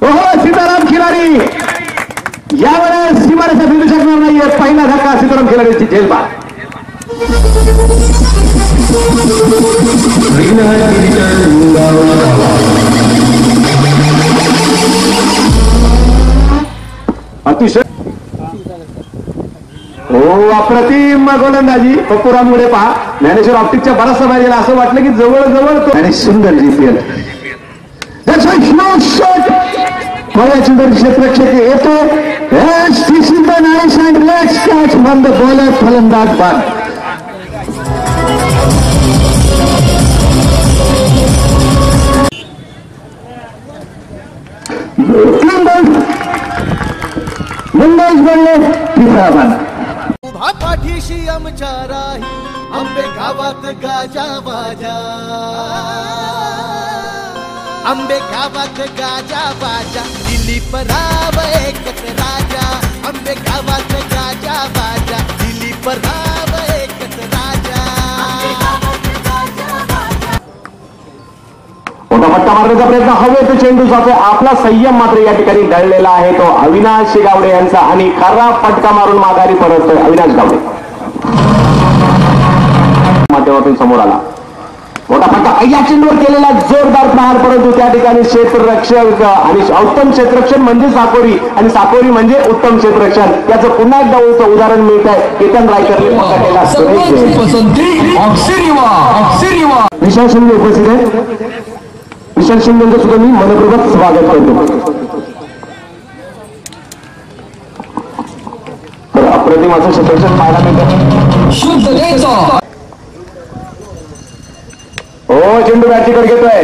ओहो सीताराम खिलाडी यावेळेस सीमारेषा भिडू शकणार नाहीये. पहिला धक्का सीताराम खिलाडीची झेलबाद. अतिशय हो अप्रतिम गोलंदाजी पप्पूराममुळे पहा. ज्ञानेश्वर ऑप्टिकच्या बराचसा बाहेर गेला असं वाटलं की जवळ तो आणि सुंदर जीपीएल क्षेत्रक्षक येतो. बॉलर फलंदाज बाद. मुंबईच बोलले तिसरा बाद. उभा पाठीशी आमच्या राही आंबे गावात गाजा बाजा. आंबे गावात गाजा बाजा दिलीप राव एकच राजा. आंबे गावात गाजा बाजा दिलीप राव एकच राजा. मोठा फटका मारण्याचा प्रयत्न हवे तो चेंडू जातो. आपला संयम मात्र या ठिकाणी ढळलेला आहे. तो अविनाश गावडे यांचा आणि खरा फटका मारून माघारी परततोय अविनाश गावडे. माध्यमातून समोर आला मोठा फटका. या चेंडूवर केलेला जोरदार प्रहार परंतु त्या ठिकाणी क्षेत्ररक्षक आणि उत्तम क्षेत्ररक्षण म्हणजे साकोरी आणि साकोरी म्हणजे उत्तम क्षेत्ररक्षण याचं पुन्हा एकदा उदाहरण मिळत आहे. केतन रायकरने पकडलेला विशाल शिंदे उपस्थित आहे. विशाल शिंदेचं सुद्धा मी मनपूर्वक स्वागत करतो. तर अप्रतिम असं क्षेत्ररक्षण पाहायला मिळतं. हो चेंडू बॅटीकडे घेतोय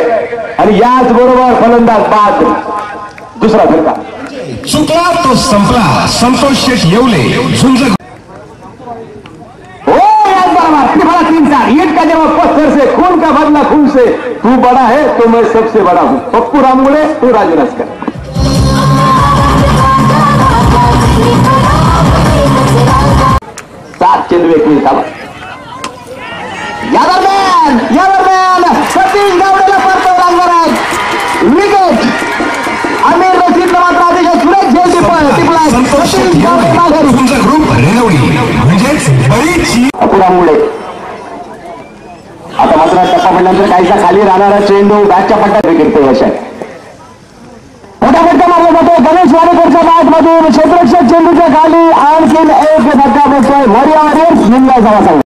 आणि याच बरोबर फलंदाज बाद. दुसरा धक्का चुकला तो संपला. संतोष शेठ येवले झुंज. हो याच बरोबर त्रिफला 3-4. ईट का जवाब पत्थर से खून का बदला खून से. तू बड़ा है तो मैं सबसे बड़ा हूं. पप्पू राममुळे तू राजू राजकर. सात चेंडू 1 मिनिटावर. या दरम्यान सतीश गावडेला परतो लागणार आहे. विकेट आमिर रशीदला मात्र अतिशय सुरेख झेल टिपला. सतीश गावडे माघारी. अपुरामुळे आता मात्र टप्पा पडल्यानंतर काहीसा खाली राहणारा चेंडू बॅटच्या पट्ट्यात विकेट यश आहे. मोठा फटका मारला जातो गणेश वाडेकरच्या बॅटमधून. क्षेत्ररक्षक चेंडूच्या खाली आणखीन एक धक्का बसतोय. वॉरियर्स निघाला जावा.